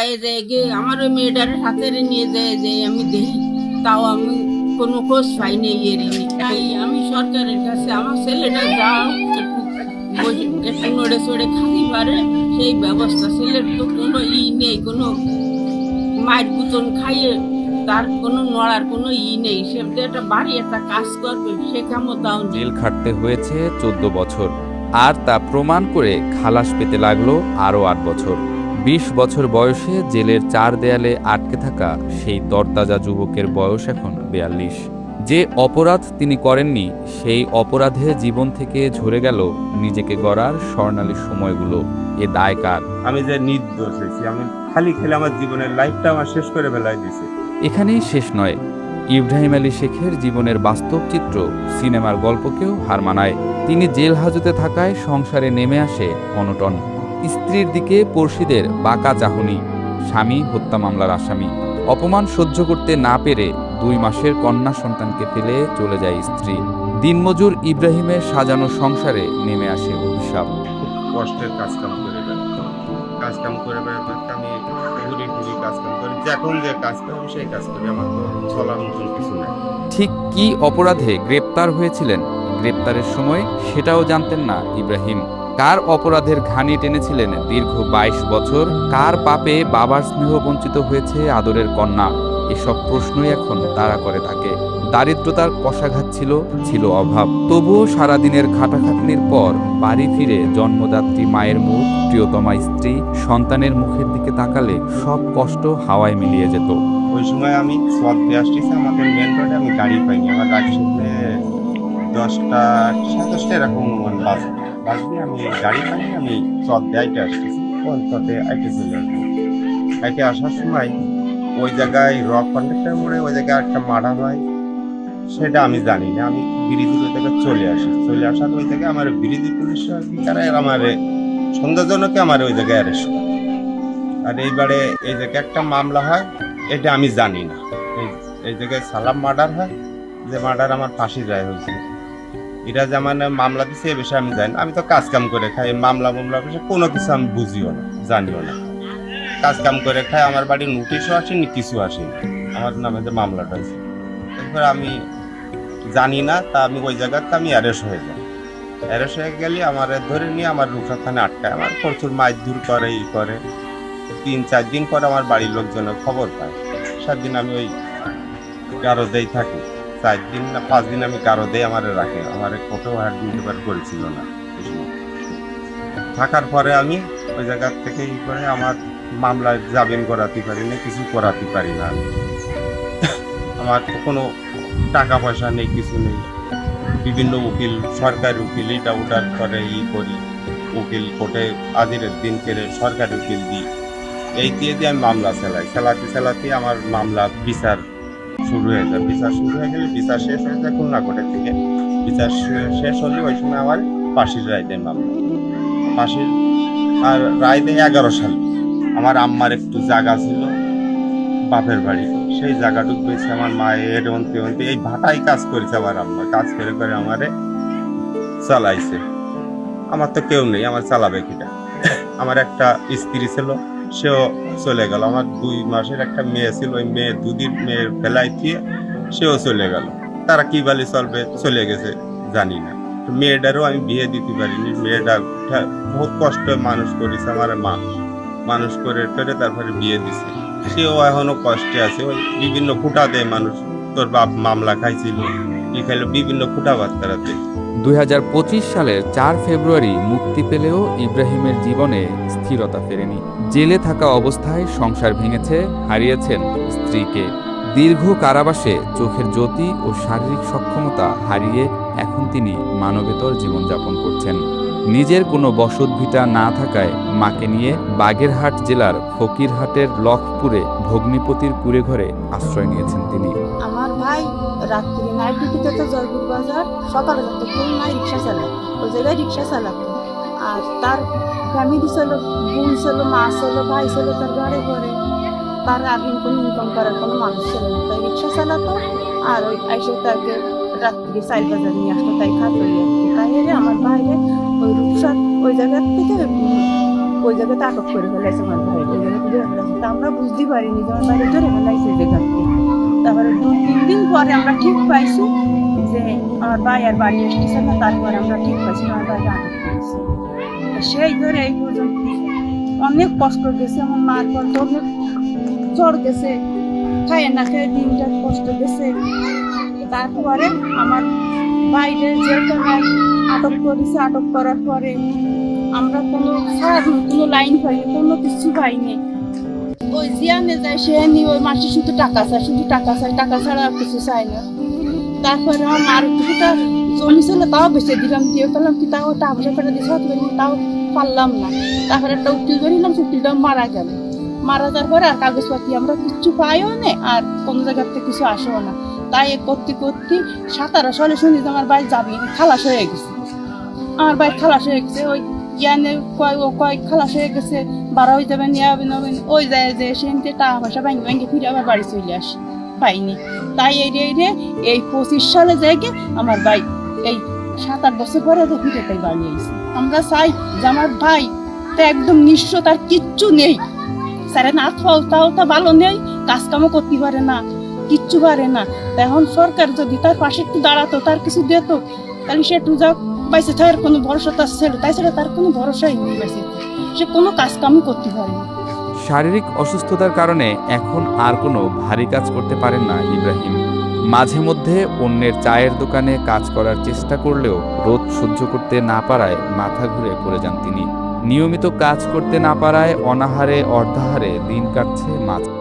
বাইরে গিয়ে আমার ওই মেয়েটার হাতে নিয়ে যায় যে আমি দেখি, তাও আমি কোনো খোঁজ পাইনি। তাই আমি সরকারের কাছে আমার ছেলেটা যাও একটু নড়ে চড়ে খালি পারে সেই ব্যবস্থা। ছেলের তো কোনো নেই, কোনো মায়ের গুতন খাইয়ে তার কোনো নড়ার কোনো নেই। সে একটা বাড়ি একটা কাজ করবে সে ক্ষমতাও নেই। জেল খাটতে হয়েছে 14 বছর, আর তা প্রমাণ করে খালাস পেতে লাগলো আরও 8 বছর। 20 বছর বয়সে জেলের 4 দেয়ালে আটকে থাকা সেই তরতাজা যুবকের বয়স এখন 42। যে অপরাধ তিনি করেননি সেই অপরাধে জীবন থেকে ঝরে গেল নিজেকে গড়ার স্বর্ণালী সময়গুলো। এ দায় কার? আমি যে নির্দোষ হয়েছি, আমি খালি খেলে আমার জীবনের লাইফটা আমার শেষ করে ফেলাই দিয়েছে। এখানেই শেষ নয়, ইব্রাহিম আলী শেখের জীবনের বাস্তব চিত্র সিনেমার গল্পকেও হার মানায়। তিনি জেল হাজতে থাকায় সংসারে নেমে আসে অনটন। স্ত্রীর দিকে পড়শিদের বাঁকা চাহনি, স্বামী হত্যা মামলার আসামি। অপমান সহ্য করতে না পেরে 2 মাসের কন্যা সন্তানকে ফেলে চলে যায় স্ত্রী। দিনমজুর ইব্রাহিমের সাজানো সংসারে নেমে আসে অভিশাপ। কষ্টের কাজকাম করে বেড়াতাম, কাজকাম করে বেড়াতাম। আমি ঘুরি ঘুরি কাজকাম করি, যখন যে কাজ করি আমি সেই কাজ করি, আমার তো চলার মতন কিছু নেই। ঠিক কী অপরাধে গ্রেপ্তার হয়েছিলেন, গ্রেপ্তারের সময় সেটাও জানতেন না ইব্রাহিম। কার অপরাধের ঘানি টেনেছিলেন দীর্ঘ 22 বছর, কার পাপে বাবার স্নেহ বঞ্চিত হয়েছে আদরের কন্যা, এসব প্রশ্নই এখন তাড়া করে থাকে। দারিদ্রতার কষাঘাত ছিল অভাব। তবুও সারাদিনের খাটাখাটনির পর বাড়ি ফিরে জন্মদাত্রী মায়ের মুখ, প্রিয়তমা স্ত্রী, সন্তানের মুখের দিকে তাকালে সব কষ্ট হাওয়ায় মিলিয়ে যেত। ওই সময় আমি সব দিয়ে আসতেছি, আমাদের মেন রোডে আমি গাড়ি পাইনি। আমার গাড়ি সাথে 10টা 10:30 এরকম অনুমান বাজবে। আমি গাড়ি পাইনি, আমি সব দিয়ে আইটে আসতেছি। কোন পথে আইটে চলে আসবো। আইটে আসার সময় ওই জায়গায় রক কন্ট্রাক্টর মোড়ে ওই জায়গায় একটা মার্ডার হয়, সেটা আমি জানি না। আমি ব্রিজের ওই জায়গায় চলে আসার ওই জায়গায় আমার ব্রিজের পুলিশ আমার সন্দেহজনকে আমার ওই জায়গায় অ্যারেস্ট করে। আর এইবারে এই জায়গায় একটা মামলা হয়, এটা আমি জানি না। এই জায়গায় সালাম মার্ডার হয়, যে মার্ডার আমার ফাঁসির রায় হয়েছিল। এরা যেমন মামলা দিচ্ছে এ বিষয়ে আমি জানি না। আমি তো কাজ কাম করে খাই, মামলা বিষয়ে কোনো কিছু আমি বুঝিও না, জানিও না। কাজ কাম করে খাই, আমার বাড়ির নোটিশও আসেনি, কিছু আসেনি। আমার নামে যে মামলাটা হয়েছে, এরপর আমি জানি না। তা আমি ওই জায়গাতে আমি অ্যারেস্ট হয়ে যাই। অ্যারেস্ট হয়ে গেলে আমার ধরে নিয়ে আমার রূপসা থানায় আটকায়। আমার প্রচুর মারধর করে, করে। 3-4 দিন পর আমার বাড়ির লোকজনের খবর পায়। 7 দিন আমি ওই গারদেই থাকি। 4 দিন না 5 দিন আমি গারদেই আমার রাখে। আমার কোথাও হাত দিতে পার করেছিল না। থাকার পরে আমি ওই জায়গা থেকে করে আমার মামলায় জামিন করাতে পারি না, কিছু করাতে পারি না। আমার কোনো টাকা পয়সা নেই, কিছু নেই। বিভিন্ন উকিল, সরকারি উকিল এটা ওটার করে করি। উকিল কোর্টে হাজিরের দিন করে সরকারি উকিল দিই। এই দিয়ে আমি মামলা চালাতে আমার মামলা বিচার শুরু হয়ে যায়। বিচার শুরু হয়ে গেলে বিচার শেষ হয়ে যায় খুলনা কোর্টের থেকে। বিচার শেষ হলে ওই সময় আমার ফাঁসির রায় দেয় মামলা। ফাঁসির আর রায় দেয় 11 সালে। আমার আম্মার একটু জায়গা ছিল বাপের বাড়ি, সেই জায়গাটুকু বেছে আমার মায়ের অন্তে এই ভাটাই কাজ করেছে। আমার আম্মা কাজ করে আমারে চালাইছে। আমার তো কেউ নেই, আমার চালাবে কিটা। আমার একটা স্ত্রী ছিল, সেও চলে গেল। আমার 2 মাসের একটা মেয়ে ছিল, ওই মেয়ে দুদিন মেয়ের বেলায় দিয়ে সেও চলে গেল। তারা কি বলে চলবে, চলে গেছে জানি না। মেয়েটারও আমি বিয়ে দিতে পারিনি। মেয়েটা বহুত কষ্ট মানুষ করেছে আমার মা, মানুষ করে তারপরে বিয়ে দিছে। সেও এখনো কষ্টে আছে। ওই বিভিন্ন ফুটা দেয় মানুষ, তোর বাপ মামলা খাইছিল, কি খাইলো, বিভিন্ন ফুটা বার্তারা দেয়। 2025 সালের 4 ফেব্রুয়ারি মুক্তি পেলেও ইব্রাহিমের জীবনে স্থিরতা ফেরেনি। জেলে থাকা অবস্থায় সংসার ভেঙেছে, হারিয়েছেন স্ত্রীকে। দীর্ঘ কারাবাসে চোখের জ্যোতি ও শারীরিক সক্ষমতা হারিয়ে এখন তিনি মানবেতর জীবনযাপন করছেন। নিজের কোনো বসতভিটা না থাকায় মাকে নিয়ে বাগেরহাট জেলার ফকিরহাটের লখপুরে ভগ্নিপতির কুঁড়েঘরে আশ্রয় নিয়েছেন তিনি। আমার ভাই রাত্রি নাইট ডিউটিতে তো জয়পুর বাজার, সকালে তো খুলনায় রিক্সা চালায়, ওই জায়গায় রিক্সা চালাতো। আর তার ফ্যামিলি ছিল, বোন ছিল, মা ছিল, ভাই ছিল, তার ঘরে ঘরে। তার আর কোনো ইনকাম করার কোনো মানুষ ছিল না, তাই রিক্সা চালাতো। আর ওই এসে তাকে রাত্রি 4 বাজার নিয়ে আসতো, তাই খাতো। তাই আমার ভাইরে ওই রূপসা ওই জায়গার থেকে ওই জায়গাতে আটক করে ফেলেছে। আমার ভাই ওই জায়গাতে ধরে ফেলেছে, তা আমরা বুঝতে পারিনি যে আমার বাইরে ধরে ফেলাইছে জায়গাতে। তারপরে 2-3 দিন পরে আমরা ঠিক পাইছি যে আমার ভাই আর বাড়ি আসতেছে না, তারপরে আমরা ঠিক পাইছি আমার ভাই আটক করেছে। সেই ধরে এই পর্যন্ত অনেক কষ্ট গেছে, আমার মার পর তো অনেক জ্বর গেছে, খায় না খায় দিনটা কষ্ট গেছে। তারপরে আমার বাইরে জেলখানায় আটক করেছে, আটক করার পরে আমরা কোনো লাইন পাইনি, কোনো কিছু পাইনি। ওই জিয়ানে যায় সে নিয়ে ওই মাসে শুধু টাকা চায়, টাকা ছাড়া আর কিছু চায় না। তারপরে আমার মার কিছুটা জমি ছিল তাও বেঁচে দিলাম, দিয়ে পেলাম কি তাও টাকা পয়সা ফেলে দিয়েছে, তাও পারলাম না। তারপরে একটা উকিল ধরিলাম, উকিলটা মারা গেল। মারা যাওয়ার পরে আর কাগজপাতি আমরা কিচ্ছু পাইও না, আর কোনো জায়গার থেকে কিছু আসেও না। তাই করতে 17 সালে শুনি যে আমার ভাই যাবি খালাস হয়ে গেছে, আমার ভাই খালাস হয়ে গেছে। ওই জ্ঞানে কয় খালাস হয়ে গেছে, বাড়া হয়ে যাবেন, নিয়ে হবেন, ওই যায় যে সেখানে টাকা পয়সা ভেঙে ফিরে আবার বাড়ি চলে আসি, পাইনি। তাই এই 25 সালে যাইগে আমার ভাই এই 7-8 বছর পরে ফিরে তাই বাড়ি আইছে। আমরা চাই যে আমার ভাই তো একদম নিঃস্ব, তার কিচ্ছু নেই, স্যারে না তাও ভালো নেই, কাজকামও করতে পারে না, কিচ্ছু পারে না। এখন সরকার যদি তার পাশে একটু দাঁড়াতো, তার কিছু দিত, তাহলে সে একটু যা পাইছে, তার কোনো ভরসা তার ছিল, তাই ছাড়া তার কোনো ভরসাই নেই, পাইছে সে কোনো কাজকামই করতে পারে না। শারীরিক অসুস্থতার কারণে এখন আর কোনো ভারী কাজ করতে পারেন না ইব্রাহিম। মাঝে মধ্যে অন্যের চায়ের দোকানে কাজ করার চেষ্টা করলেও রোদ সহ্য করতে না পারায় মাথা ঘুরে পড়ে যান তিনি। নিয়মিত কাজ করতে না পারায় অনাহারে অর্ধাহারে দিন কাটছে মাঝে।